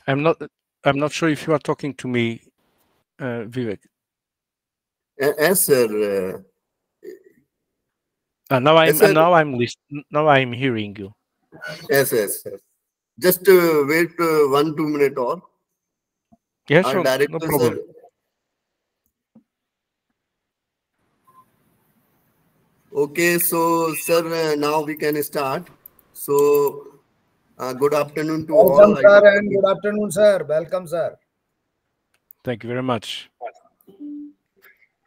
I'm not sure if you are talking to me, Vivek. Yes, sir. Now Yes, sir. I'm listening. Now I'm hearing you. Yes, yes, yes. Just wait 1-2 minutes or Yeah, our sure, no director, sir. problem. Okay, so sir, now we can start. So, good afternoon to Welcome, all. I sir, Dr. and good afternoon, sir. Welcome, sir. Thank you very much.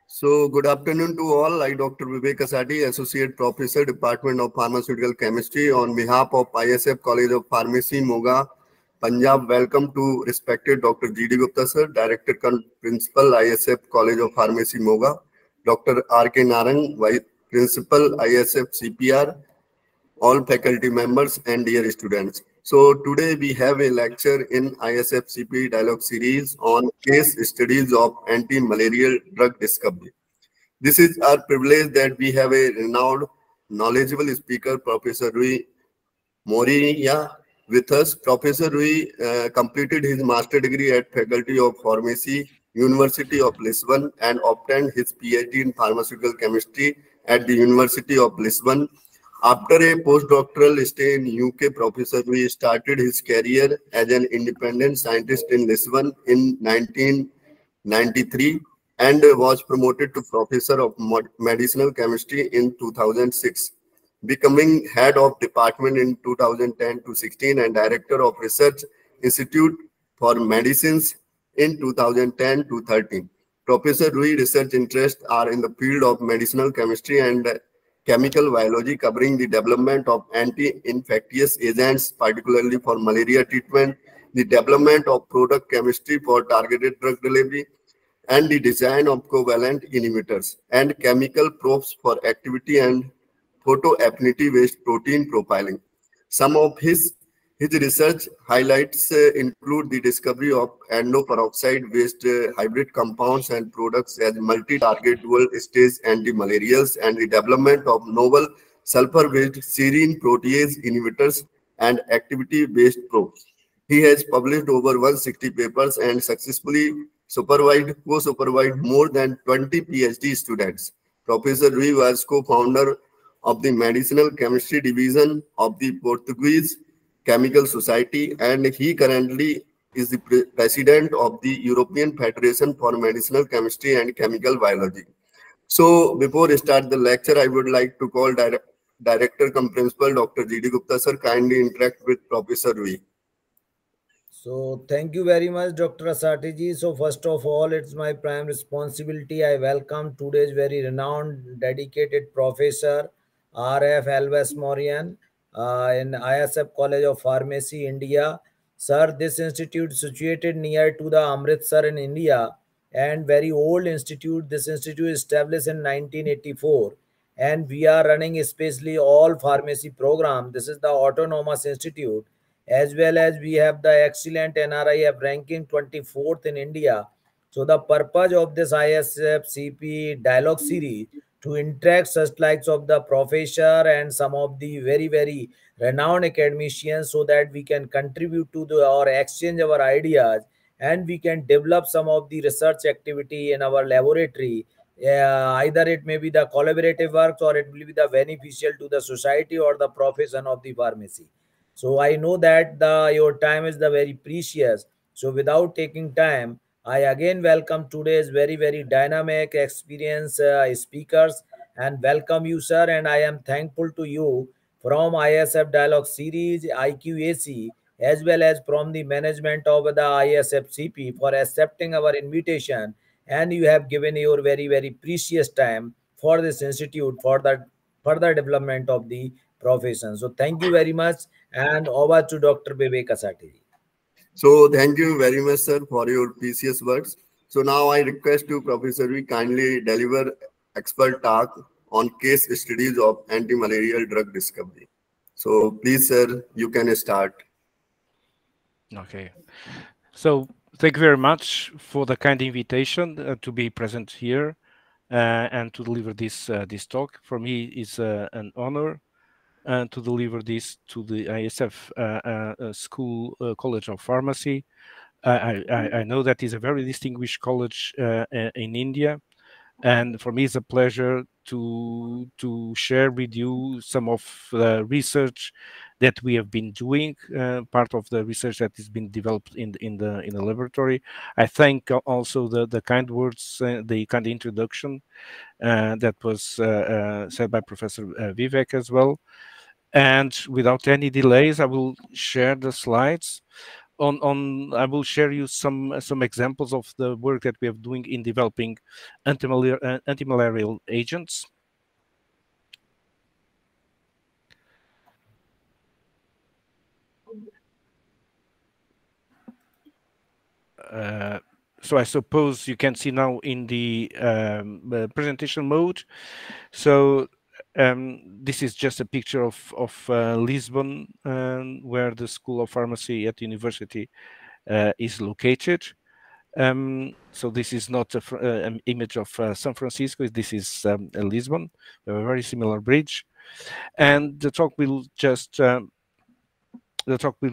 So, good afternoon to all. I, Dr. Vivek Asadi, Associate Professor, Department of Pharmaceutical Chemistry, on behalf of ISF College of Pharmacy, Moga, Punjab. Welcome to respected Dr. G.D. Gupta, sir, Director Principal, ISF College of Pharmacy, Moga, Dr. R.K. Narang, Vice Principal, ISF CPR, all faculty members and dear students. So today we have a lecture in ISFCP dialogue series on case studies of anti-malarial drug discovery. This is our privilege that we have a renowned, knowledgeable speaker, Professor Rui Moreira, with us. Professor Rui completed his master degree at Faculty of Pharmacy, University of Lisbon, and obtained his PhD in pharmaceutical chemistry at the University of Lisbon. After a postdoctoral stay in UK, Professor Rui started his career as an independent scientist in Lisbon in 1993 and was promoted to Professor of Medicinal Chemistry in 2006, becoming head of department in 2010 to 16 and director of Research Institute for Medicines in 2010 to 13. Professor Rui research interests are in the field of medicinal chemistry and chemical biology, covering the development of anti-infectious agents, particularly for malaria treatment, the development of product chemistry for targeted drug delivery, and the design of covalent inhibitors and chemical probes for activity and photoaffinity-based protein profiling. Some of his research highlights include the discovery of endoperoxide-based hybrid compounds and products as multi-target dual-stage antimalarials and the development of novel sulfur-based serine protease inhibitors and activity-based probes. He has published over 160 papers and successfully co-supervised more than 20 PhD students. Professor Rui was co-founder of the Medicinal Chemistry Division of the Portuguese Chemical Society, and he currently is the president of the European Federation for Medicinal Chemistry and Chemical Biology. So, before I start the lecture, I would like to call Director cum Principal Dr. G.D. Gupta, sir, kindly interact with Professor Rui. So, thank you very much, Dr. Asati ji. So, first of all, it's my prime responsibility. I welcome today's very renowned, dedicated professor, R.F. Alves Morian, in ISF College of Pharmacy, India. Sir, this institute situated near to the Amritsar in India and very old institute. This institute established in 1984, and we are running especially all pharmacy program. This is the autonomous institute, as well as we have the excellent NRIF ranking 24th in India. So the purpose of this ISFCP dialogue series to interact such likes of the professor and some of the very renowned academicians, so that we can contribute to or exchange our ideas, and we can develop some of the research activity in our laboratory. Either it may be the collaborative works, or it will be the beneficial to the society or the profession of the pharmacy. So I know that your time is the very precious. So without taking time, I again welcome today's very dynamic experience speakers, and welcome you, sir. And I am thankful to you from ISF Dialogue Series, IQAC, as well as from the management of the ISFCP for accepting our invitation. And you have given your very precious time for this institute for the further development of the profession. So thank you very much, and over to Dr. Vivek Asati. So, thank you very much, sir, for your precious words. So, now I request you, Professor, we kindly deliver expert talk on case studies of anti-malarial drug discovery. So, please, sir, you can start. Okay. So thank you very much for the kind invitation to be present here and to deliver this talk. For me, it's an honor to deliver this to the ISF school, College of Pharmacy. I know that is a very distinguished college in India, and for me it's a pleasure to share with you some of the research that we have been doing, part of the research that has been developed in the laboratory. I thank also the kind words, the kind introduction that was said by Professor Vivek as well. And without any delays, I will share the slides. I will share you some examples of the work that we are doing in developing antimalarial agents. So I suppose you can see now in the presentation mode. So this is just a picture of Lisbon, where the School of Pharmacy at the university is located. So this is not an image of San Francisco. This is Lisbon. We have a very similar bridge, and the talk will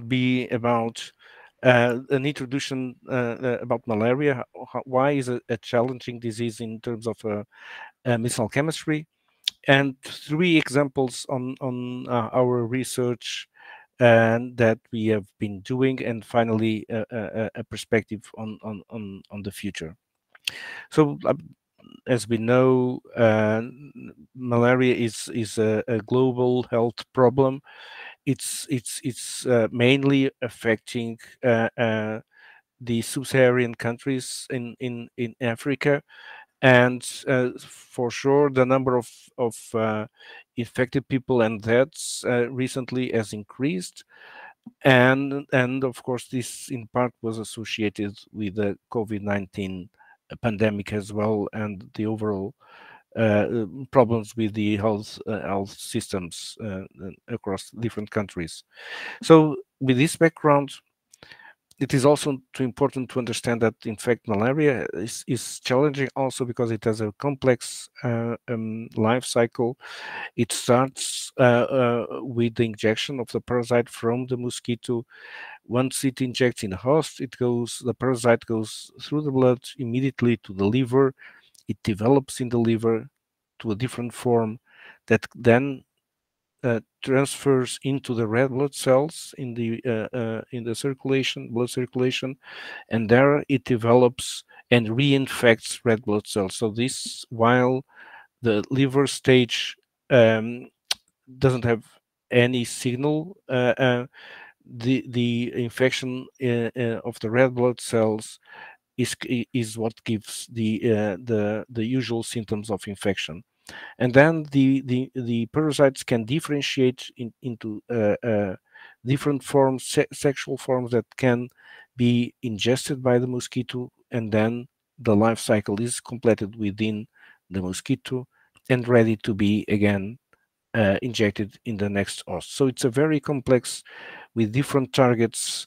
be about an introduction about malaria. Why is a challenging disease in terms of medicinal chemistry, and 3 examples on our research and that we have been doing, and finally a perspective on the future. So as we know, malaria is a global health problem. It's mainly affecting the sub-Saharan countries in Africa, and for sure the number of infected people and deaths recently has increased, and of course this in part was associated with the COVID-19 pandemic as well, and the overall problems with the health systems across different countries. So with this background, it is also too important to understand that, in fact, malaria is challenging also because it has a complex life cycle. It starts with the injection of the parasite from the mosquito. Once it injects in the host, the parasite goes through the blood immediately to the liver. It develops in the liver to a different form that then transfers into the red blood cells in the blood circulation, and there it develops and reinfects red blood cells. So this, while the liver stage doesn't have any signal, the infection of the red blood cells is what gives the usual symptoms of infection. And then the parasites can differentiate into different forms, sexual forms that can be ingested by the mosquito, and then the life cycle is completed within the mosquito and ready to be again injected in the next host. So it's a very complex, with different targets,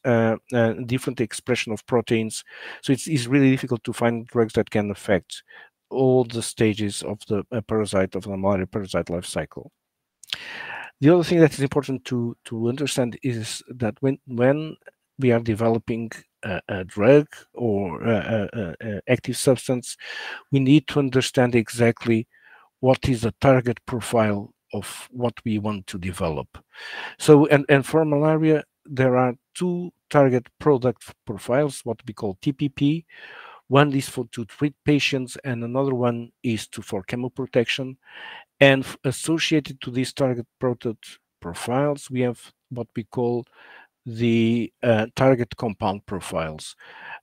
different expression of proteins. So it's really difficult to find drugs that can affect all the stages of the parasite, of the malaria parasite life cycle. The other thing that is important to understand is that when we are developing a drug or active substance, we need to understand exactly what is the target profile of what we want to develop. So, and for malaria, there are 2 target product profiles, what we call TPP. One is to treat patients, and another one is for chemoprotection. And associated to these target product profiles, we have what we call the target compound profiles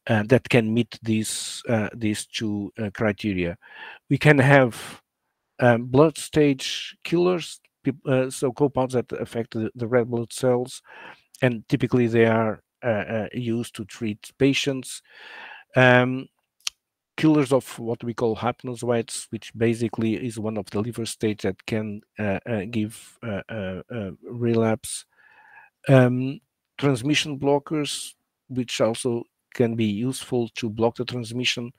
that can meet these 2 criteria. We can have blood stage killers, so compounds that affect the red blood cells, and typically they are used to treat patients. Killers of what we call hypnozoites, which basically is one of the liver states that can give relapse. Transmission blockers, which also can be useful to block the transmission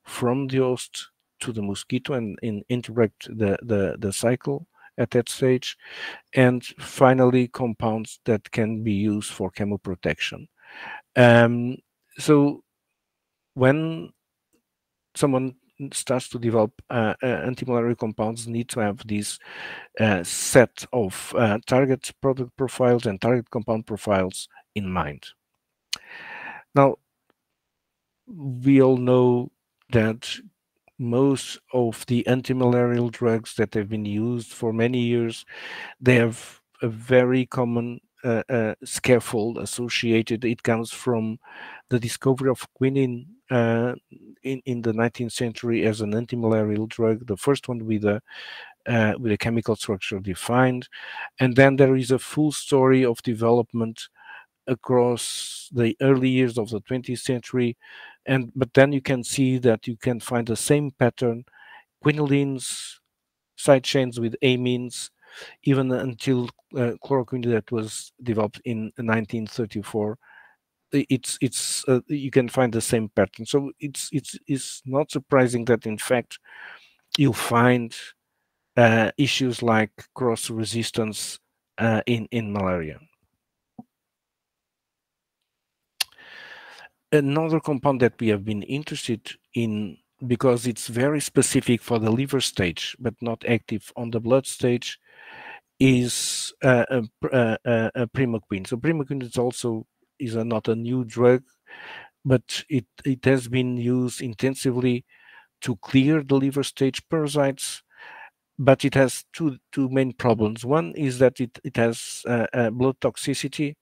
from the host to the mosquito and interrupt the cycle at that stage, and finally compounds that can be used for chemoprotection. So when someone starts to develop antimalarial compounds, need to have this set of target product profiles and target compound profiles in mind. Now, we all know that most of the antimalarial drugs that have been used for many years, they have a very common scaffold associated. It comes from the discovery of quinine in the 19th century as an antimalarial drug, the first one with a chemical structure defined. And then there is a full story of development across the early years of the 20th century. But then you can see that you can find the same pattern, quinolines, side chains with amines, even until chloroquine that was developed in 1934. It's you can find the same pattern. So it's not surprising that in fact you'll find issues like cross resistance in malaria. Another compound that we have been interested in, because it's very specific for the liver stage but not active on the blood stage, is primaquine. So primaquine is not a new drug, but it has been used intensively to clear the liver stage parasites. But it has two main problems. One is that it has blood toxicity,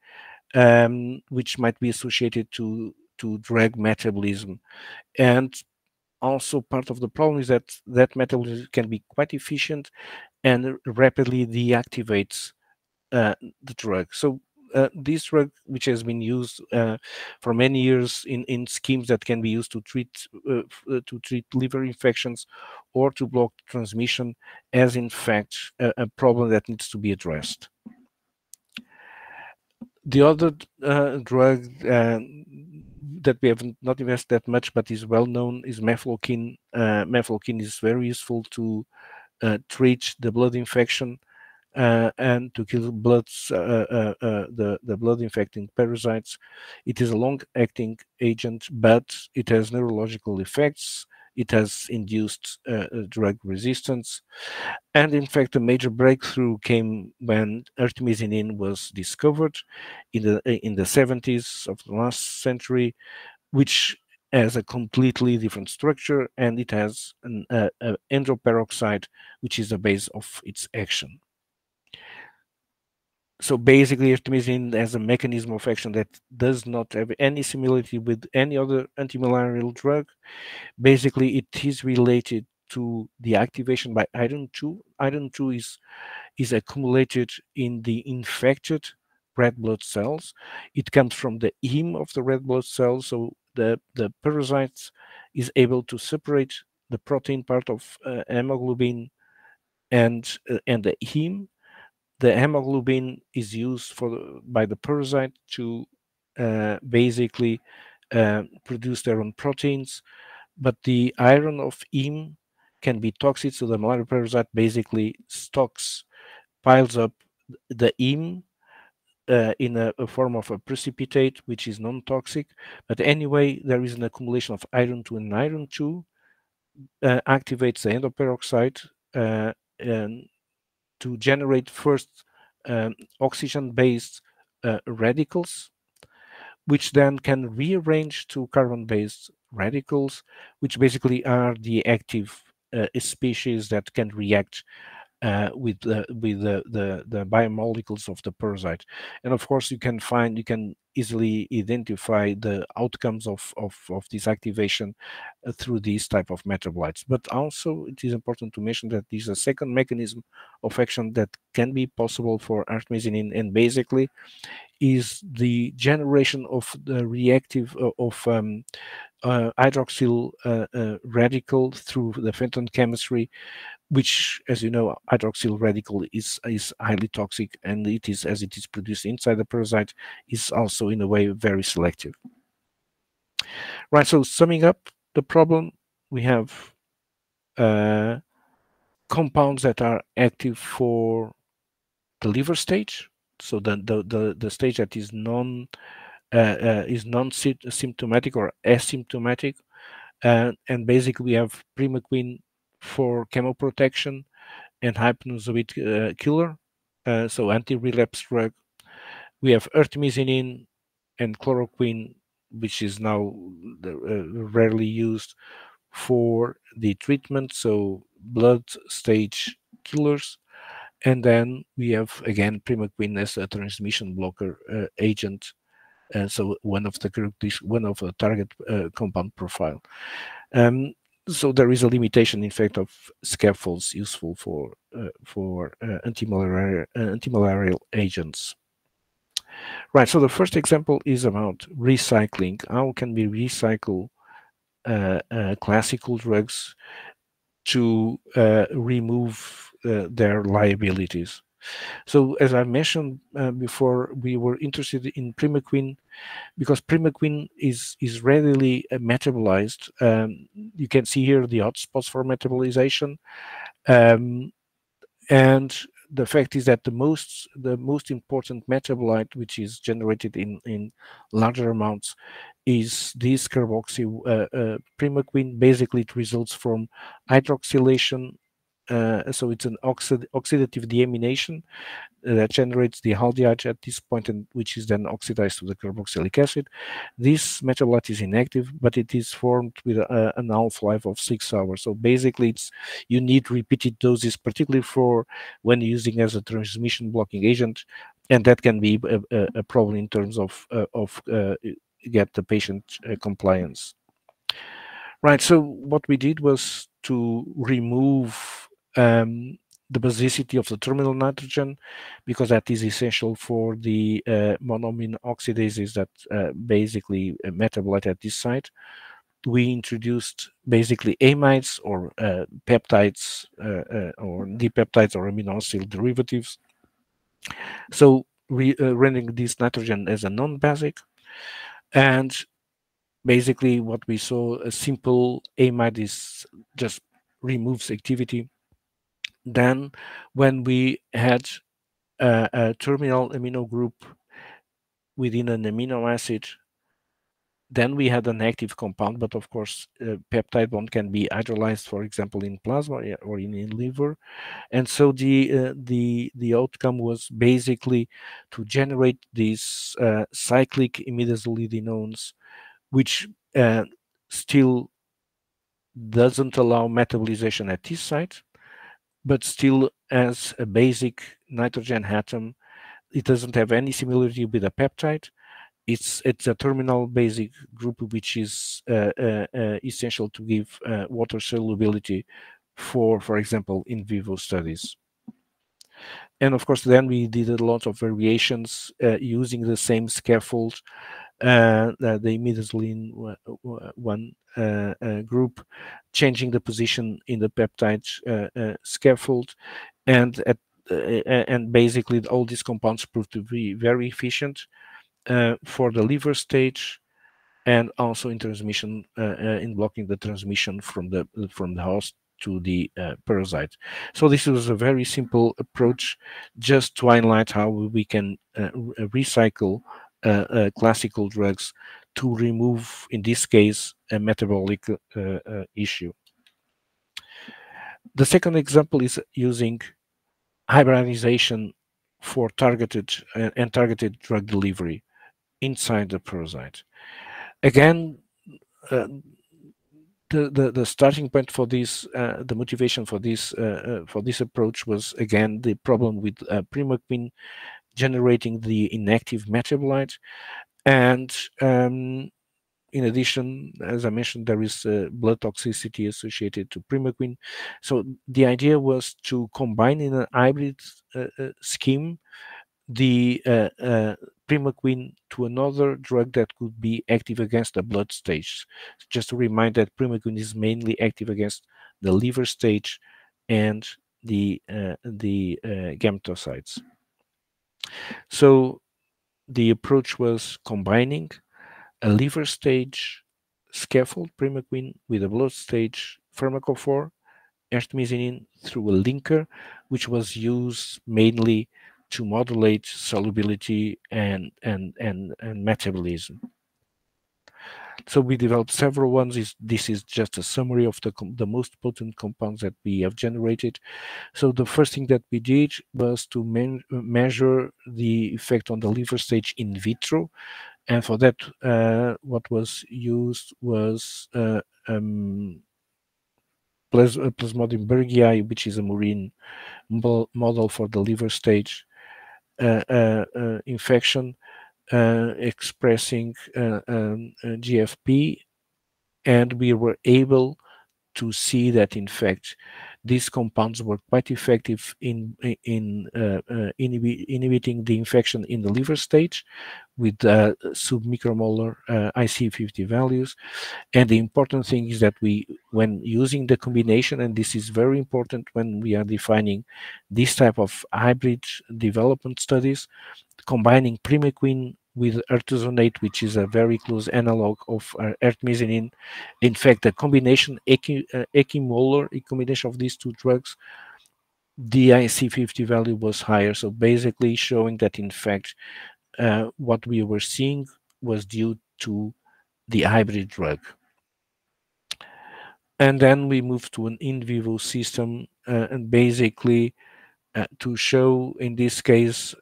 which might be associated to drug metabolism. And also part of the problem is that metabolism can be quite efficient and rapidly deactivates the drug. So this drug, which has been used for many years in schemes that can be used to treat liver infections or to block transmission, has in fact a problem that needs to be addressed. The other drug that we have not invested that much but is well known is mefloquine. Mefloquine is very useful to treat the blood infection and to kill the blood infecting parasites. It is a long-acting agent, but it has neurological effects. It has induced drug resistance. And in fact, a major breakthrough came when artemisinin was discovered in the 70s of the last century, which has a completely different structure, and it has an endoperoxide, which is the base of its action. So basically, artemisinin has a mechanism of action that does not have any similarity with any other antimalarial drug. Basically, it is related to the activation by iron 2. Iron 2 is accumulated in the infected red blood cells. It comes from the heme of the red blood cells, so the parasite is able to separate the protein part of hemoglobin and the heme. The hemoglobin is used by the parasite to basically produce their own proteins, but the iron of heme can be toxic, so the malaria parasite basically piles up the heme in a form of a precipitate, which is non-toxic. But anyway, there is an accumulation of iron 2, and iron 2 activates the endoperoxide and to generate first oxygen-based radicals, which then can rearrange to carbon-based radicals, which basically are the active species that can react with the biomolecules of the parasite. And of course, you can easily identify the outcomes of this activation through these type of metabolites. But also, it is important to mention that this is a second mechanism of action that can be possible for artemisinin, and basically is the generation of the reactive hydroxyl radical through the Fenton chemistry, which, as you know, hydroxyl radical is highly toxic, and it is, as it is produced inside the parasite, is also in a way very selective. Right, so summing up the problem, we have compounds that are active for the liver stage, so the stage that is non-symptomatic or asymptomatic, and basically we have primaquine for chemoprotection and hypnozoid killer, so anti-relapse drug. We have artemisinin and chloroquine, which is now rarely used for the treatment, so blood stage killers. And then we have again primaquine as a transmission blocker agent. So one of the target compound profile. So there is a limitation, in fact, of scaffolds useful for antimalarial agents. Right. So the first example is about recycling. How can we recycle classical drugs to remove their liabilities? So as I mentioned before, we were interested in primaquine because primaquine is readily metabolized. You can see here the hotspots for metabolization, and the fact is that the most important metabolite which is generated in larger amounts is this carboxy primaquine. Basically, it results from hydroxylation. So it's an oxidative deamination that generates the aldehyde at this point, and which is then oxidized to the carboxylic acid. This metabolite is inactive, but it is formed with an half-life of 6 hours. So basically, you need repeated doses, particularly for when using as a transmission blocking agent, and that can be a problem in terms of get the patient compliance. Right. So what we did was to remove the basicity of the terminal nitrogen, because that is essential for the monoamine oxidases that basically metabolite at this site. We introduced basically amides or peptides or dipeptides or amino acid derivatives. So rendering this nitrogen as a non-basic, and basically what we saw, a simple amide is just removes activity. Then when we had a terminal amino group within an amino acid, then we had an active compound, but of course peptide bond can be hydrolyzed, for example, in plasma or in liver. And so the outcome was basically to generate these cyclic imidazolidinones, which still doesn't allow metabolization at this site, but still as a basic nitrogen atom. It doesn't have any similarity with a peptide. It's a terminal basic group, which is essential to give water solubility for example, in vivo studies. And of course, then we did a lot of variations using the same scaffold, the imidazoline one group, changing the position in the peptide scaffold, and basically all these compounds proved to be very efficient for the liver stage, and also in transmission, in blocking the transmission from the host to the parasite. So this was a very simple approach, just to highlight how we can recycle classical drugs to remove, in this case, a metabolic issue. The second example is using hybridization for targeted drug delivery inside the parasite. Again, the starting point for this, the motivation for this approach was again the problem with primaquine generating the inactive metabolite, and in addition, as I mentioned, there is blood toxicity associated to primaquine. So the idea was to combine in a hybrid scheme the primaquine to another drug that could be active against the blood stage. Just to remind that primaquine is mainly active against the liver stage and the gametocytes. So the approach was combining a liver stage scaffold primaquine with a blood stage pharmacophore artemisinin through a linker, which was used mainly to modulate solubility and metabolism. So we developed several ones. This is just a summary of the most potent compounds that we have generated. So the first thing that we did was to measure the effect on the liver stage in vitro. And for that, what was used was Plasmodium berghii, which is a murine model for the liver stage infection, expressing GFP, and we were able to see that in fact these compounds were quite effective in inhibiting the infection in the liver stage with submicromolar IC50 values. And the important thing is that when using the combination, and this is very important when we are defining this type of hybrid development studies, combining primaquine with artesunate, which is a very close analog of artemisinin. In fact, the combination, equimolar combination of these two drugs, the IC50 value was higher. So basically showing that in fact, what we were seeing was due to the hybrid drug. And then we moved to an in vivo system, and basically to show, in this case,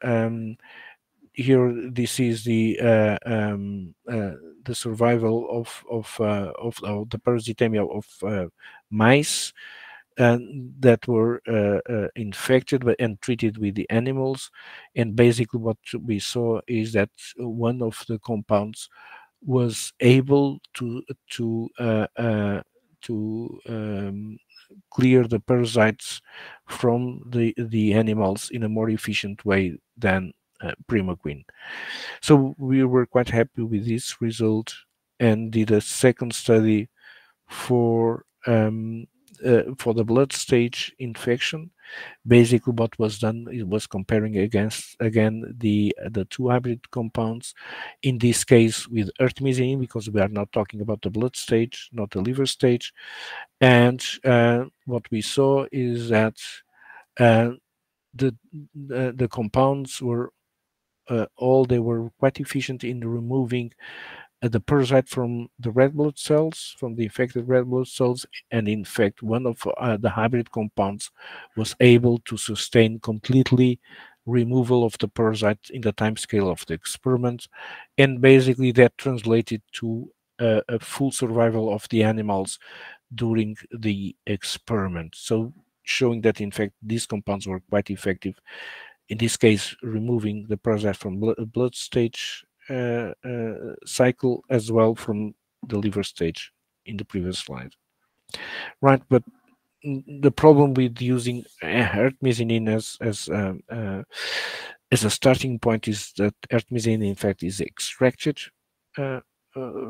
here this is the survival of the parasitemia of mice that were infected and treated with the animals. And basically what we saw is that one of the compounds was able to clear the parasites from the animals in a more efficient way than primaquine. So we were quite happy with this result and did a second study for the blood stage infection. Basically what was done, it was comparing against again the two hybrid compounds, in this case with artemisinin, because we are not talking about the blood stage, not the liver stage. And what we saw is that the compounds were they were quite efficient in removing the parasite from the red blood cells, from the infected red blood cells. And in fact, one of the hybrid compounds was able to sustain completely removal of the parasite in the time scale of the experiment. And basically that translated to a full survival of the animals during the experiment. So showing that in fact these compounds were quite effective, in this case removing the parasite from blood stage cycle, as well from the liver stage in the previous slide. Right, but the problem with using artemisinin as a starting point is that artemisinin in fact is extracted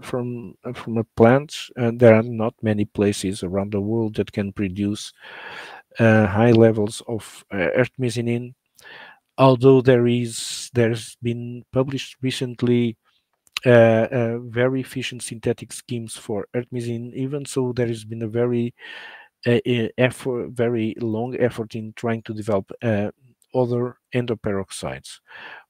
from a plant, and there are not many places around the world that can produce high levels of artemisinin. Although there's been published recently very efficient synthetic schemes for artemisinin. Even so, there has been a very very long effort in trying to develop other endoperoxides.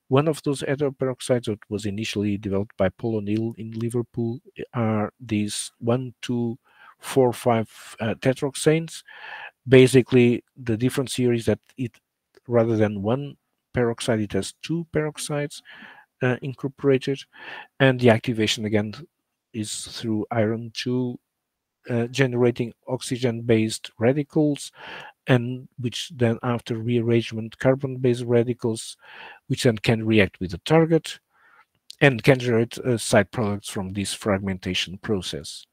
One of those endoperoxides that was initially developed by Paul O'Neill in Liverpool are these 1, 2, 4, 5 tetroxanes. Basically, the difference here is that it, rather than one peroxide, it has two peroxides incorporated, and the activation again is through iron 2, generating oxygen-based radicals, and which then after rearrangement carbon-based radicals, which then can react with the target and can generate side products from this fragmentation process.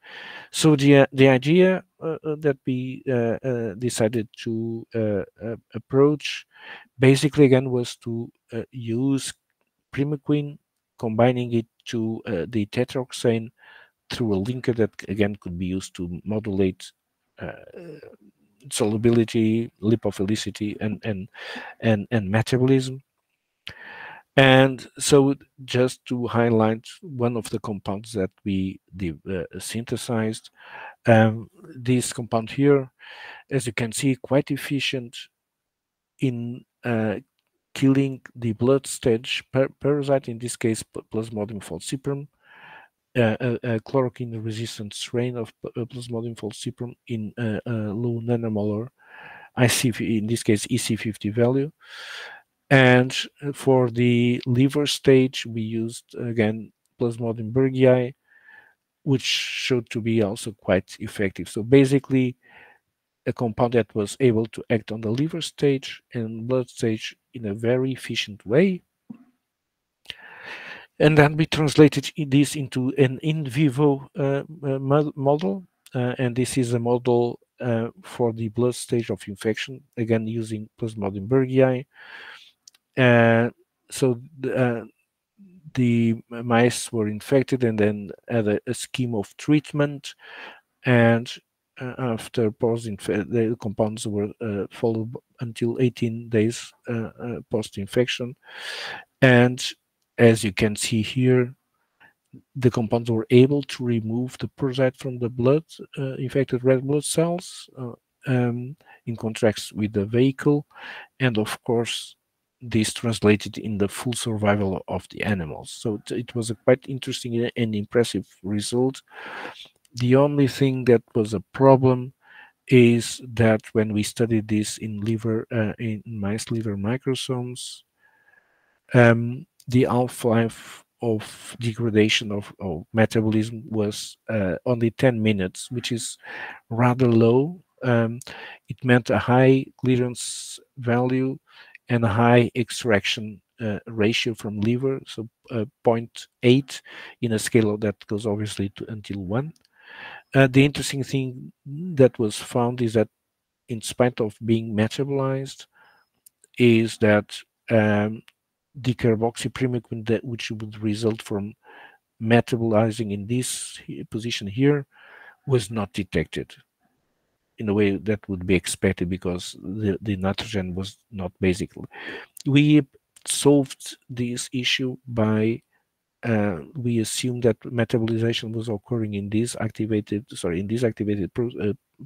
So the idea that we decided to approach basically again was to use primaquine, combining it to the tetroxane through a linker that again could be used to modulate solubility, lipophilicity, and metabolism. And so just to highlight one of the compounds that we synthesized, This compound here, as you can see, quite efficient in killing the blood stage parasite, in this case Plasmodium falciparum, a chloroquine-resistant strain of Plasmodium falciparum in low nanomolar IC, in this case EC50 value. And for the liver stage, we used again Plasmodium berghii, which showed to be also quite effective. So basically, a compound that was able to act on the liver stage and blood stage in a very efficient way. And then we translated this into an in vivo model, and this is a model for the blood stage of infection, again using Plasmodium berghii. So the mice were infected and then had a scheme of treatment, and after the compounds were followed until 18 days post-infection. And as you can see here, the compounds were able to remove the parasite from the blood, infected red blood cells, in contrast with the vehicle. And of course, this translated in the full survival of the animals. So it was a quite interesting and impressive result. The only thing that was a problem is that when we studied this in mice liver microsomes, the half-life of degradation of metabolism was only 10 minutes, which is rather low. It meant a high clearance value and a high extraction ratio from liver, so 0.8 in a scale that goes obviously to until 1. The interesting thing that was found is that in spite of being metabolized, is that decarboxyprimaquine, which would result from metabolizing in this position here, was not detected in a way that would be expected, because the nitrogen was not basically. We solved this issue by we assumed that metabolization was occurring in this activated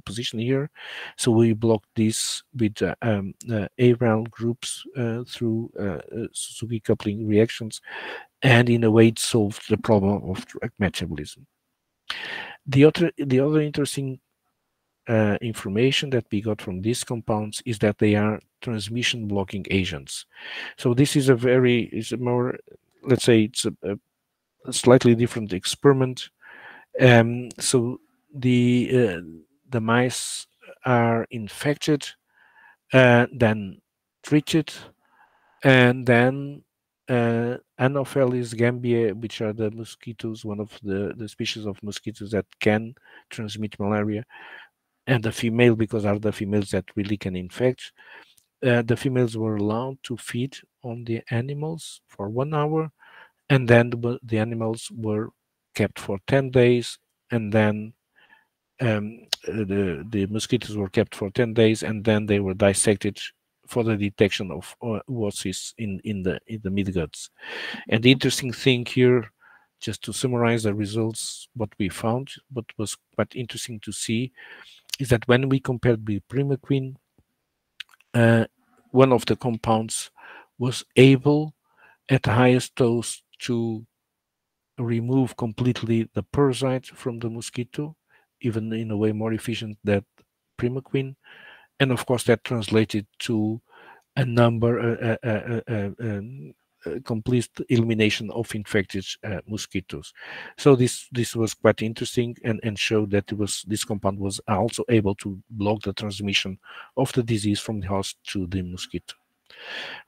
position here. So we blocked this with ARAL groups through Suzuki coupling reactions, and in a way it solved the problem of drug metabolism. The other interesting information that we got from these compounds is that they are transmission blocking agents. So this is a more, let's say, it's a slightly different experiment. So the mice are infected, then treated, and then Anopheles gambia, which are the mosquitoes, one of the species of mosquitoes that can transmit malaria, and the female, because are the females that really can infect. The females were allowed to feed on the animals for 1 hour, and then the animals were kept for 10 days, and then the mosquitoes were kept for 10 days, and then they were dissected for the detection of oocysts in the midguts. And the interesting thing here, just to summarize the results, what we found, what was quite interesting to see, is that when we compared with primaquine, one of the compounds was able at the highest dose to remove completely the parasite from the mosquito, even in a way more efficient than primaquine. And of course, that translated to a number, complete elimination of infected mosquitoes. So this was quite interesting, and showed that this compound was also able to block the transmission of the disease from the host to the mosquito.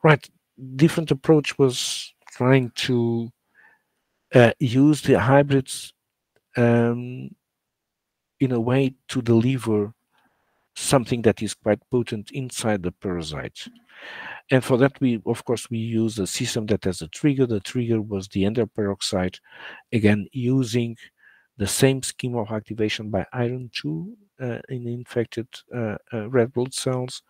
Right, different approach was trying to use the hybrids in a way to deliver something that is quite potent inside the parasite. And for that, of course, we use a system that has a trigger. The trigger was the endoperoxide, again, using the same scheme of activation by iron 2 in infected red blood cells.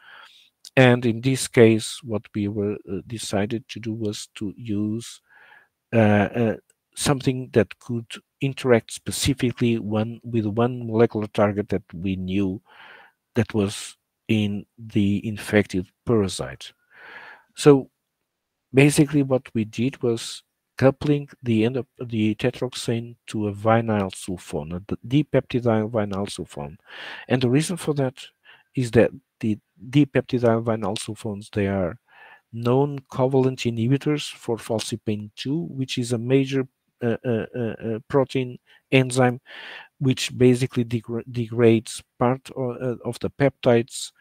And in this case, what we were decided to do was to use something that could interact specifically with one molecular target that we knew that was in the infected parasite. So basically what we did was coupling the end of the tetroxane to a vinyl sulfone, a dipeptidyl vinyl sulfone. And the reason for that is that the dipeptidyl vinyl sulfones, they are known covalent inhibitors for falcipain 2, which is a major protein enzyme which basically degrades part of the peptides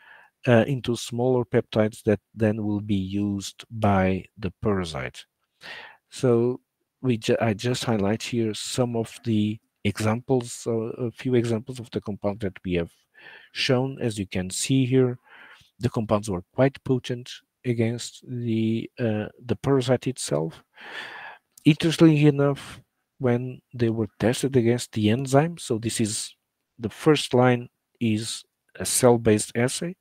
into smaller peptides that then will be used by the parasite. So I just highlight here some of the examples, a few examples of the compound that we have shown. As you can see here, the compounds were quite potent against the parasite itself. Interestingly enough, when they were tested against the enzyme, so this is the first line is a cell-based assay,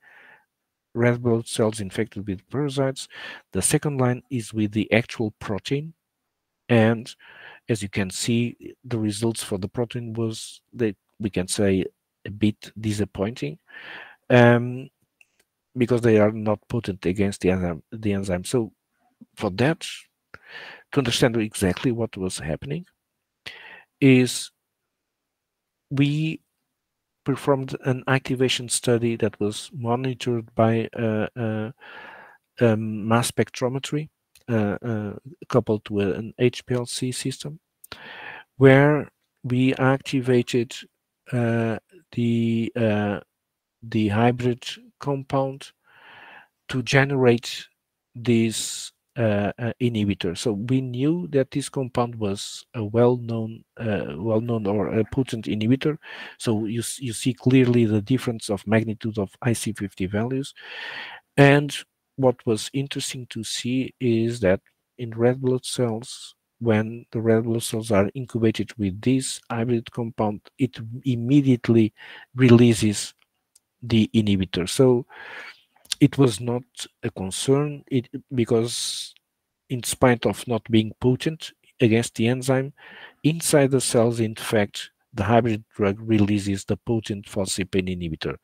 red blood cells infected with parasites. The second line is with the actual protein, and as you can see, the results for the protein was, we can say, a bit disappointing, because they are not potent against the enzyme. So for that, to understand exactly what was happening, is we performed an activation study that was monitored by mass spectrometry coupled to an HPLC system, where we activated the hybrid compound to generate this inhibitor. So we knew that this compound was a well-known or a potent inhibitor. So you see clearly the difference of magnitude of IC50 values. And what was interesting to see is that in red blood cells, when the red blood cells are incubated with this hybrid compound, it immediately releases the inhibitor. So it was not a concern, because in spite of not being potent against the enzyme, inside the cells, in fact, the hybrid drug releases the potent falcipain inhibitor.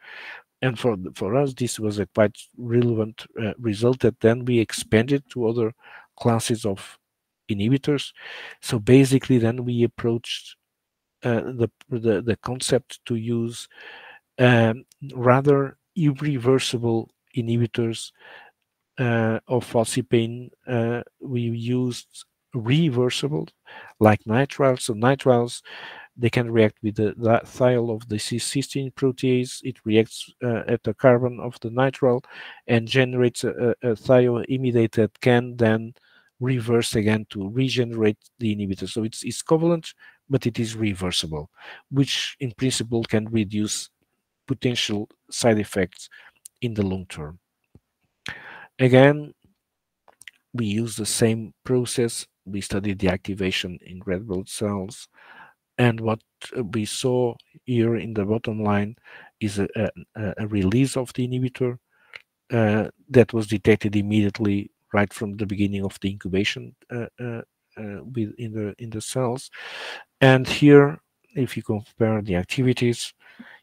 And for us, this was a quite relevant result that then we expanded to other classes of inhibitors. So basically, then we approached the concept to use rather irreversible inhibitors of falcipain. We used reversible, like nitriles. So nitriles, they can react with the thiol of the cysteine protease. It reacts at the carbon of the nitrile and generates a thioimidate that can then reverse again to regenerate the inhibitor. So it's covalent, but it is reversible, which in principle can reduce potential side effects in the long term. Again, we use the same process. We studied the activation in red blood cells, and what we saw here in the bottom line is a release of the inhibitor that was detected immediately right from the beginning of the incubation in the cells. And here, if you compare the activities,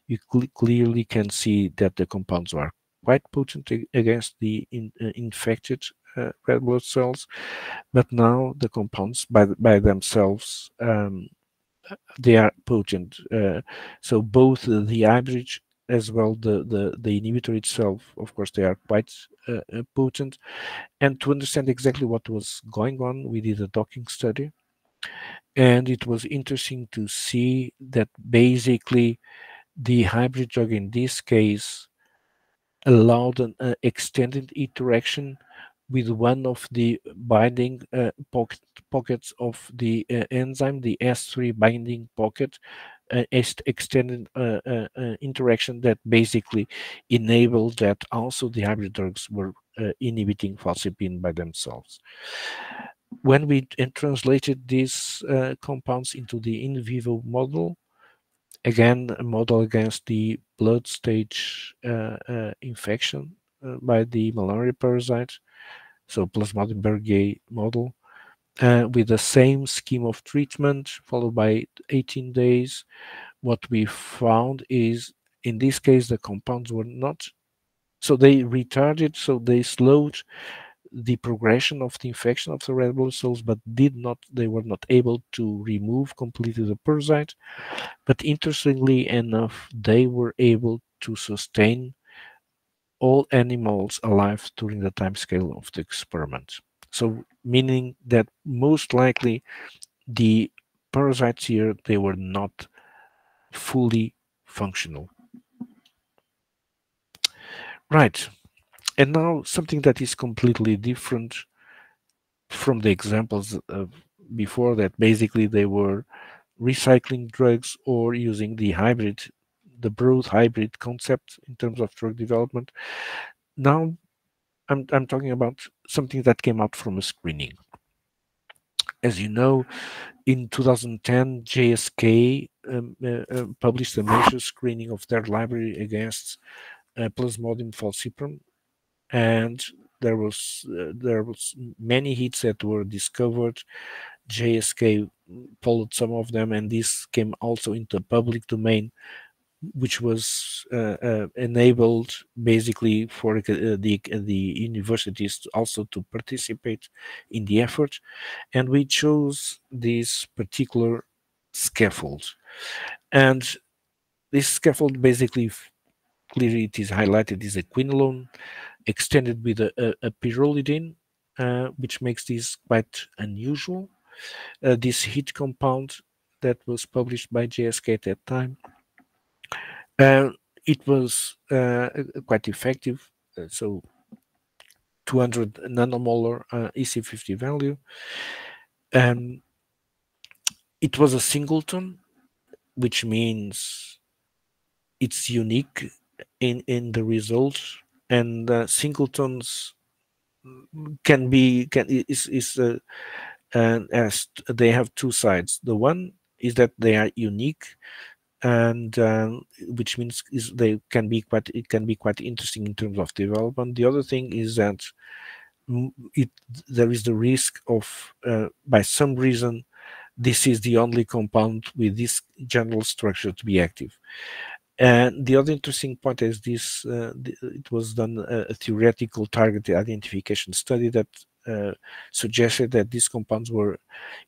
you clearly can see that the compounds are quite potent against the infected red blood cells, but now the compounds by themselves, they are potent. So both the hybrid as well the inhibitor itself, of course, they are quite potent. And to understand exactly what was going on, we did a docking study, and it was interesting to see that basically the hybrid drug in this case allowed an extended interaction with one of the binding pockets of the enzyme, the S3 binding pocket, extended interaction that basically enabled that also the hybrid drugs were inhibiting falcipain by themselves. When we translated these compounds into the in vivo model, again, a model against the blood stage infection by the malaria parasite, so Plasmodium berghei model, with the same scheme of treatment, followed by 18 days. What we found is, in this case, the compounds were not, so they retarded, so they slowed the progression of the infection of the red blood cells, but they were not able to remove completely the parasite. But interestingly enough, they were able to sustain all animals alive during the time scale of the experiment. So meaning that most likely the parasites here, they were not fully functional. Right. And now something that is completely different from the examples of before, that basically they were recycling drugs or using the broad hybrid concept in terms of drug development. Now I'm talking about something that came out from a screening. As you know, in 2010, JSK published a major screening of their library against Plasmodium falciparum, and there was many hits that were discovered. JSK followed some of them, and this came also into public domain, which was enabled basically for the universities to also to participate in the effort. And we chose this particular scaffold, and this scaffold basically clearly it is highlighted is a quinolone extended with a pyrrolidine, which makes this quite unusual. This heat compound that was published by JSK at that time, it was quite effective. So 200 nanomolar EC50 value. It was a singleton, which means it's unique in the results, and singletons can be as they have two sides. The one is that they are unique, and which means is they can be quite it can be quite interesting in terms of development. The other thing is that there is the risk of by some reason this is the only compound with this general structure to be active. And the other interesting point is this: it was done a theoretical target identification study that suggested that these compounds were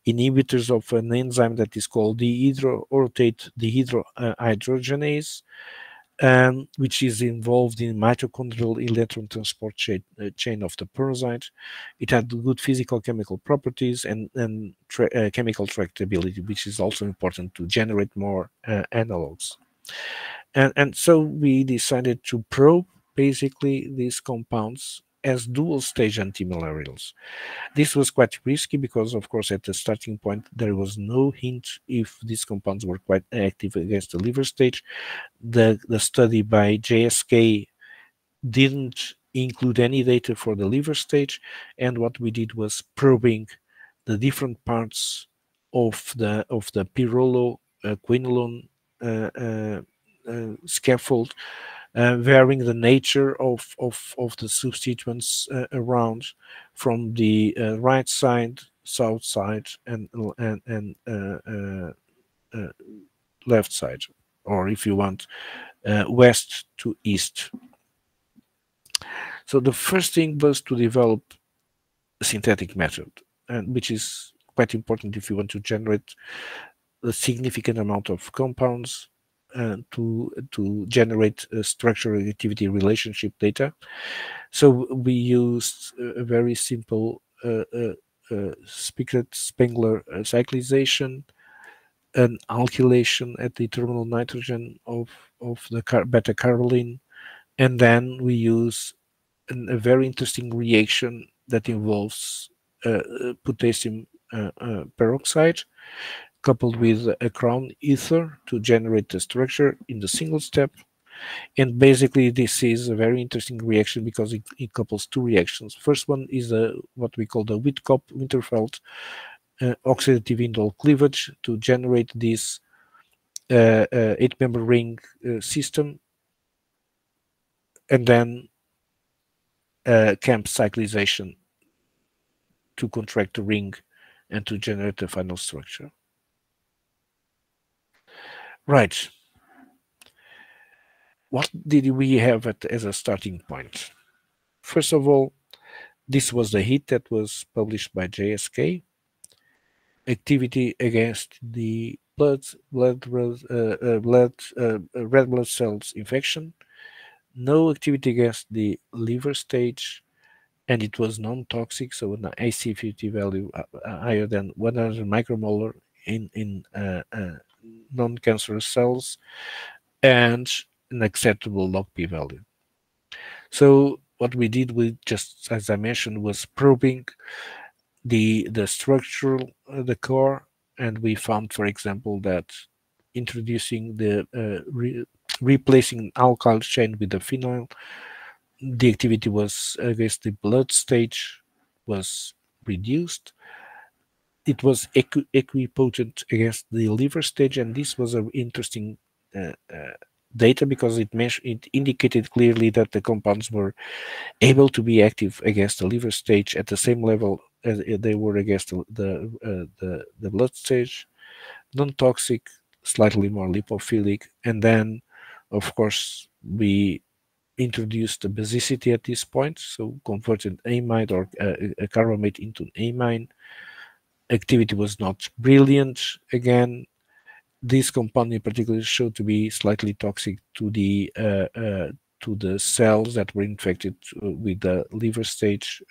inhibitors of an enzyme that is called dehydroorotate dehydrogenase, which is involved in mitochondrial electron transport chain of the parasite. It had good physical chemical properties and chemical tractability, which is also important to generate more analogs. And so we decided to probe basically these compounds as dual stage antimalarials. This was quite risky because, of course, at the starting point, there was no hint if these compounds were quite active against the liver stage. The study by JSK didn't include any data for the liver stage, and what we did was probing the different parts of the pyrrolo quinolone scaffold, varying the nature of the substituents around from the right side, south side, and left side, or if you want, west to east. So the first thing was to develop a synthetic method, and which is quite important if you want to generate a significant amount of compounds to generate a structural activity relationship data. So we used a very simple Spiegler-Spengler cyclization, an alkylation at the terminal nitrogen of the beta-carbolene, and then we use a very interesting reaction that involves potassium peroxide coupled with a crown ether to generate the structure in the single step. And basically this is a very interesting reaction because it couples two reactions. First one is what we call the Witkop-Winterfeld oxidative indole cleavage to generate this 8-member ring system, and then camp cyclization to contract the ring and to generate the final structure. Right. What did we have as a starting point? First of all, this was the hit that was published by JSK. Activity against the red blood cells infection. No activity against the liver stage, and it was non-toxic, so an IC50 value higher than 100 micromolar in non-cancerous cells, and an acceptable log P value. So what we did, we just, as I mentioned, was probing the structural, the core, and we found, for example, that introducing the replacing alkyl chain with the phenyl, the activity was against the blood stage was reduced. It was equipotent against the liver stage, and this was an interesting data because it indicated clearly that the compounds were able to be active against the liver stage at the same level as they were against the blood stage, non-toxic, slightly more lipophilic, and then, of course, we introduced the basicity at this point, so converted amide or a carbamate into an amine. Activity was not brilliant. Again, this compound in particular showed to be slightly toxic to the cells that were infected with the liver stage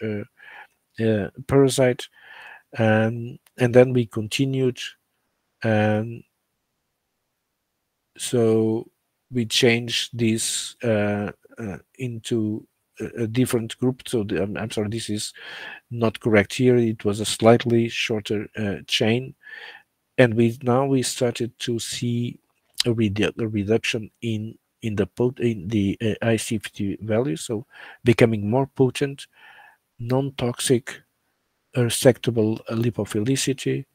parasite, and then we continued. So we changed this into a different group. So I'm sorry, this is not correct here. It was a slightly shorter chain, and we started to see a reduction in the IC50 value, so becoming more potent, non-toxic, resectable lipophilicity.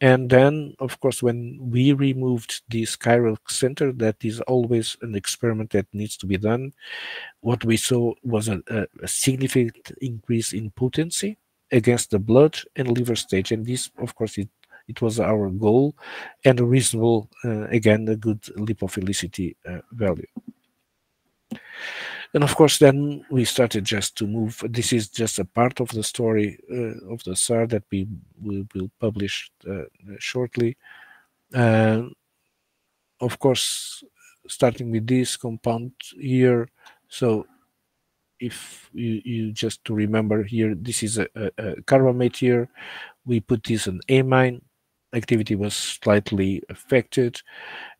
And then, of course, when we removed this chiral center, that is always an experiment that needs to be done, what we saw was a significant increase in potency against the blood and liver stage. And this, of course, it was our goal, and a reasonable, again, a good lipophilicity value. And of course, then we started just to move. This is just a part of the story of the SAR that we will publish shortly. Of course, starting with this compound here. So if you just to remember here, this is a carbamate here. We put this in amine. Activity was slightly affected,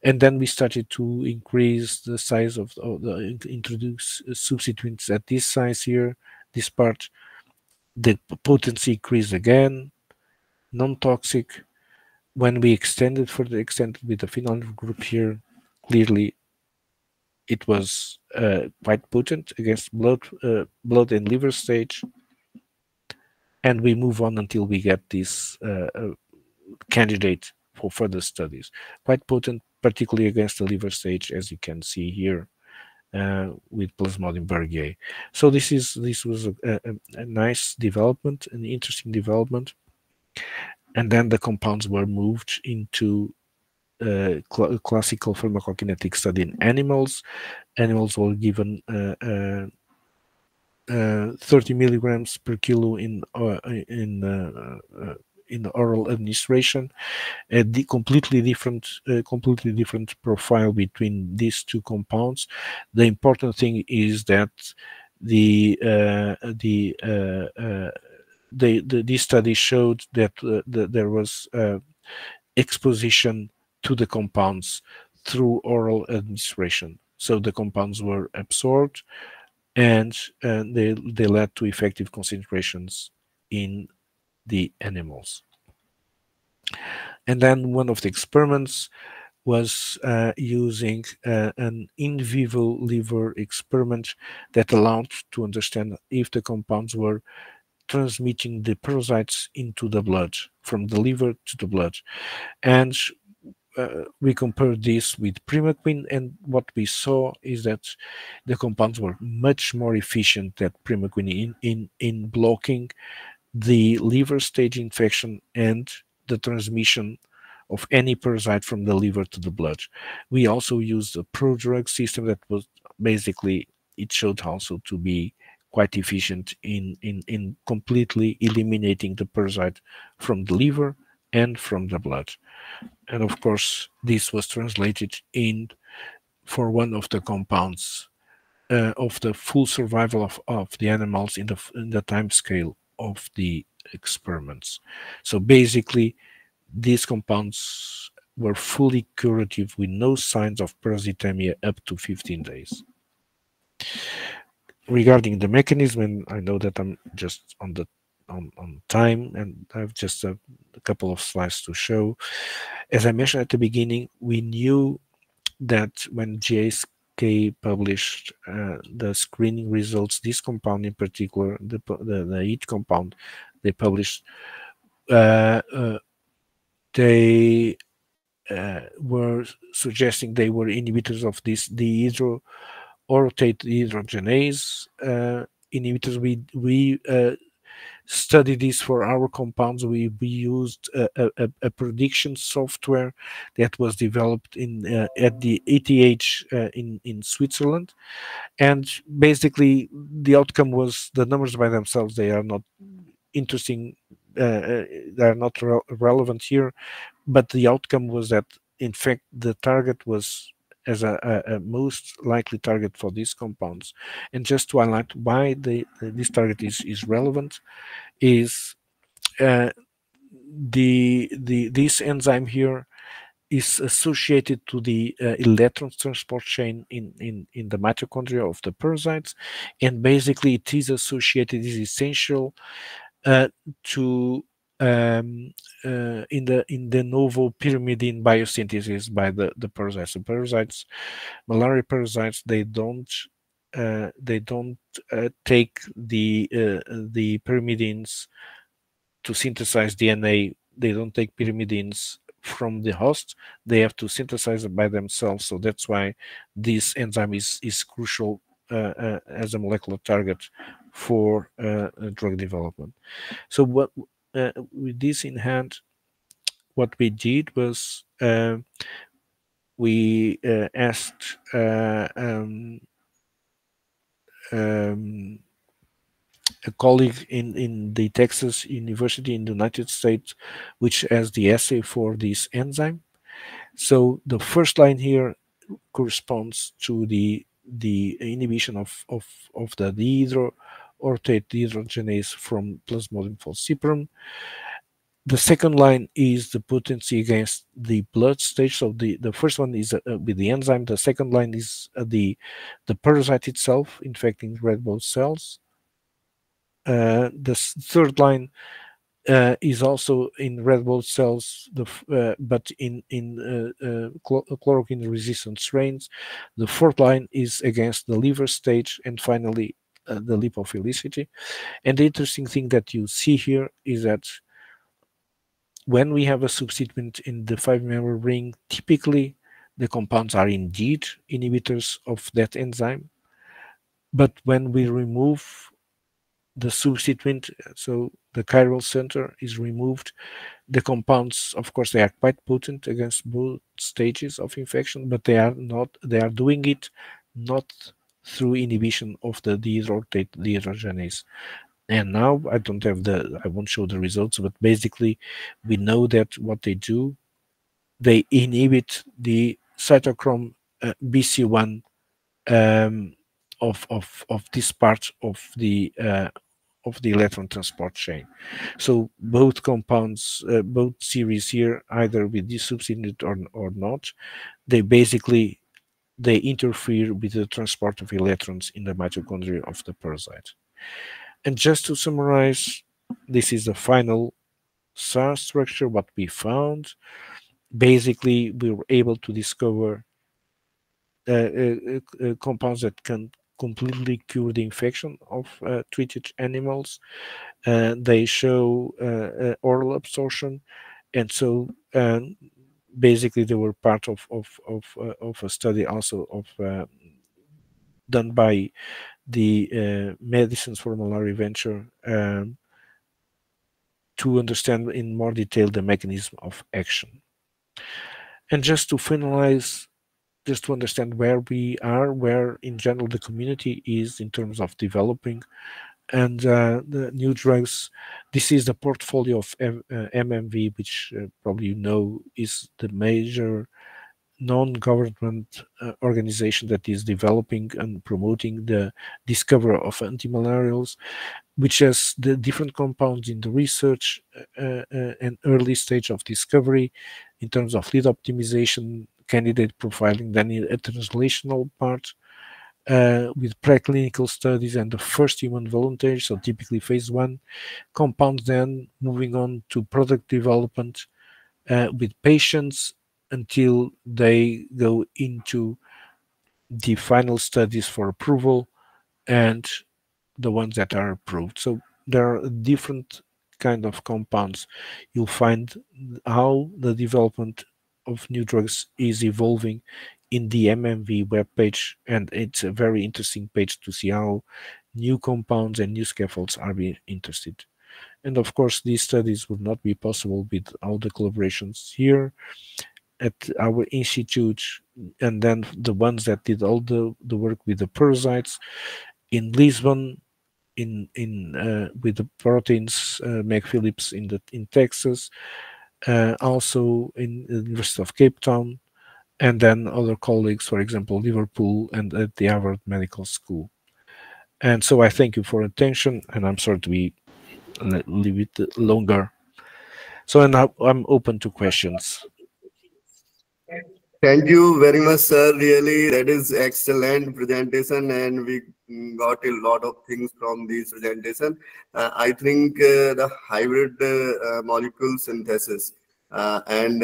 and then we started to increase the size of the introduce substituents at this size here, this part. The potency increased again, non-toxic. When we extended with the phenyl group here, clearly it was quite potent against blood and liver stage, and we move on until we get this candidate for further studies. Quite potent, particularly against the liver stage, as you can see here with Plasmodium bergiae. So this was a nice development, an interesting development. And then the compounds were moved into classical pharmacokinetic study in animals. Animals were given 30 milligrams per kilo in oral administration. The completely different profile between these two compounds. The important thing is that this study showed that there was exposition to the compounds through oral administration. So the compounds were absorbed, and they led to effective concentrations in the animals. And then one of the experiments was using an in vivo liver experiment that allowed to understand if the compounds were transmitting the parasites into the blood, from the liver to the blood. And we compared this with primaquine, and what we saw is that the compounds were much more efficient than primaquine in blocking the liver stage infection and the transmission of any parasite from the liver to the blood. We also used a prodrug system that was basically, it showed also to be quite efficient in completely eliminating the parasite from the liver and from the blood. And of course, this was translated in for one of the compounds of the full survival of the animals in the time scale of the experiments. So basically, these compounds were fully curative with no signs of parasitemia up to 15 days. Regarding the mechanism, and I know that I'm just on the on time, and I have just a couple of slides to show. As I mentioned at the beginning, we knew that when GSK published the screening results, this compound in particular, the heat compound they published, they were suggesting they were inhibitors of this dehydroorotate dehydrogenase inhibitors. We studied this for our compounds. We used a prediction software that was developed in at the ETH in Switzerland, and basically the outcome was the numbers by themselves. They are not interesting. They are not relevant here, but the outcome was that in fact the target was as a most likely target for these compounds. And just to highlight why this target is relevant is this enzyme here is associated to the electron transport chain in the mitochondria of the parasites, and basically it is associated, is essential to in the novel pyrimidine biosynthesis by the parasites. The parasites, malaria parasites, they don't take the pyrimidines to synthesize DNA. They don't take pyrimidines from the host. They have to synthesize it by themselves. So that's why this enzyme is crucial as a molecular target for drug development. So what with this in hand, what we did was we asked a colleague in the Texas University in the United States, which has the assay for this enzyme. So the first line here corresponds to the inhibition of the dehydroorotate dehydrogenase from Plasmodium falciparum. The second line is the potency against the blood stage. So the first one is with the enzyme. The second line is the parasite itself infecting red blood cells. The third line is also in red blood cells, but in chloroquine resistant strains. The fourth line is against the liver stage, and finally the lipophilicity. And the interesting thing that you see here is that when we have a substituent in the 5-member ring, typically the compounds are indeed inhibitors of that enzyme. But when we remove the substituent, so the chiral center is removed, the compounds, of course, they are quite potent against both stages of infection, but they are doing it not through inhibition of the dehydroorotate dehydrogenase. And now I won't show the results, but basically we know that what they do, they inhibit the cytochrome BC1 of this part of the electron transport chain. So both compounds, both series here, either with this substitute or not, they basically interfere with the transport of electrons in the mitochondria of the parasite. And just to summarize, this is the final SAR structure, what we found. Basically, we were able to discover compounds that can completely cure the infection of treated animals. They show oral absorption, and so basically they were part of a study also of done by the Medicines for Malaria Venture to understand in more detail the mechanism of action. And just to finalize, just to understand where we are, where in general the community is in terms of developing and the new drugs. This is the portfolio of MMV, which probably you know is the major non-government organization that is developing and promoting the discovery of antimalarials, which has the different compounds in the research and early stage of discovery in terms of lead optimization, candidate profiling, then a translational part with preclinical studies and the first human volunteers, so typically phase 1 compounds, then moving on to product development with patients until they go into the final studies for approval and the ones that are approved. So there are different kind of compounds. You'll find how the development of new drugs is evolving in the MMV webpage, and it's a very interesting page to see how new compounds and new scaffolds are being interested. And of course, these studies would not be possible without the collaborations here at our institute, and then the ones that did all the work with the parasites in Lisbon, with the proteins, Meg Phillips in Texas, also in the University of Cape Town, and then other colleagues, for example, Liverpool and at the Harvard Medical School. And so I thank you for attention, and I'm sorry to be a little bit longer. So now I'm open to questions. Thank you very much, sir. Really, that is excellent presentation, and we got a lot of things from this presentation. I think the hybrid molecule synthesis and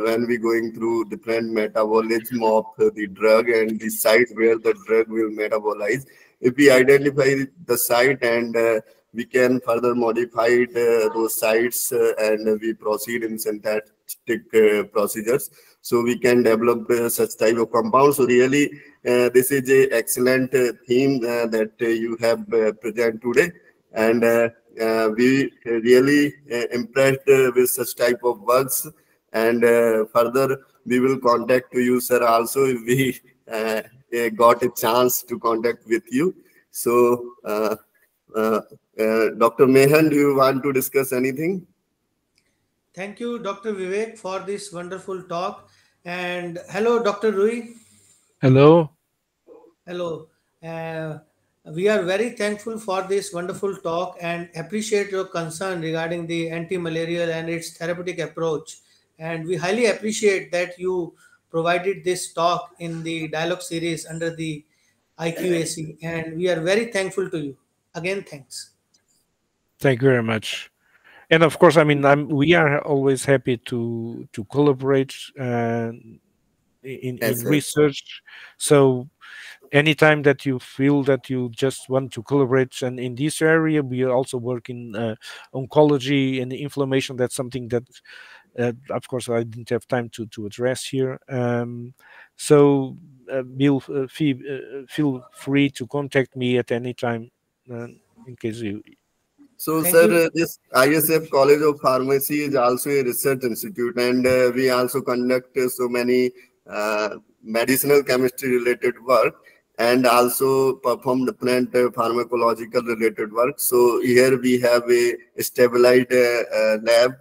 when we going through different metabolism of the drug and the site where the drug will metabolize, if we identify the site and we can further modify those sites and we proceed in synthetic procedures, so we can develop such type of compounds. So really, this is a excellent theme that you have present today, and we really impressed with such type of works. And further, we will contact to you, sir, also if we got a chance to contact with you. So, Dr. Mehan, do you want to discuss anything? Thank you, Dr. Vivek, for this wonderful talk. And hello, Dr. Rui. Hello. Hello. We are very thankful for this wonderful talk and appreciate your concern regarding the anti-malarial and its therapeutic approach. And we highly appreciate that you provided this talk in the dialogue series under the IQAC. And we are very thankful to you. Again, thanks. Thank you very much. And of course, I mean, we are always happy to collaborate in research. So anytime that you feel that you just want to collaborate, and in this area, we also work in oncology and inflammation. That's something that, of course, I didn't have time to address here. So feel free to contact me at any time in case you. So, sir, this ISF College of Pharmacy is also a research institute, and we also conduct so many medicinal chemistry related work and also perform different pharmacological related work. So here we have a stabilized lab,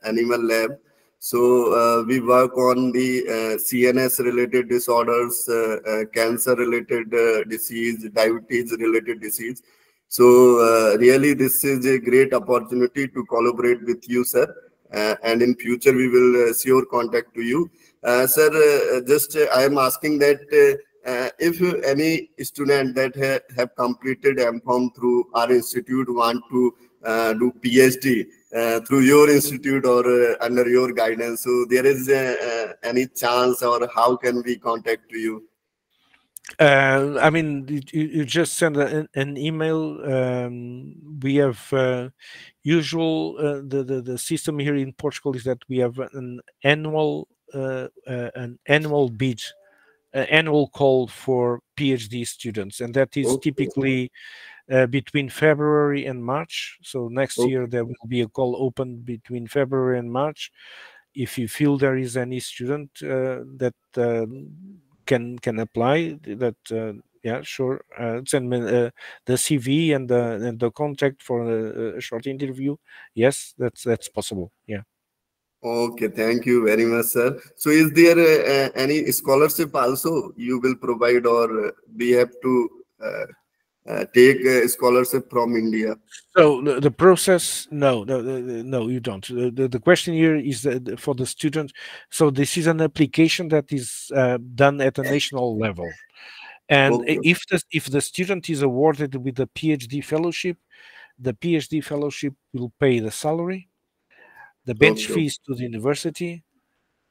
animal lab. So we work on the CNS related disorders, cancer related disease, diabetes related disease. So really, this is a great opportunity to collaborate with you, sir. And in future, we will sure contact to you, sir. Just I am asking that if any student that have completed MPharm through our institute want to do PhD through your institute or under your guidance, so there is any chance, or how can we contact to you? I mean, you just send an email. We have usual the system here in Portugal is that we have an annual bid, annual call for PhD students, and that is typically between February and March. So next year there will be a call open between February and March. If you feel there is any student that can apply, that yeah, sure, send me the CV and the contact for a short interview. Yes, that's possible. Yeah. Okay, thank you very much, sir. So, is there any scholarship also you will provide, or we have to take a scholarship from India? So the process, no, you don't. The question here is for the student. So this is an application that is done at a national level, and Okay, if the student is awarded with a PhD fellowship, the PhD fellowship will pay the salary, the bench okay, fees to the university,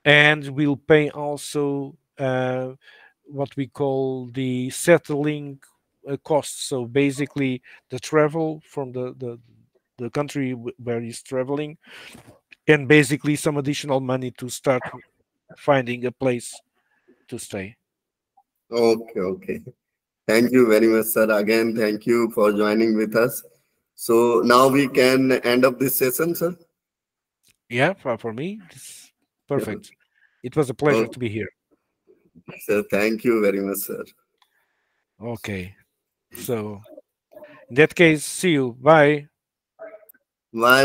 and will pay also what we call the settling costs. So basically, the travel from the country where he's traveling, and basically some additional money to start finding a place to stay. okay, okay. Thank you very much, sir. Again, thank you for joining with us. So now we can end up this session, sir. Yeah, for me, it's Yeah. perfect. It was a pleasure Okay, to be here. sir. Thank you very much, sir. Okay, so in that case, see you. Bye. Bye.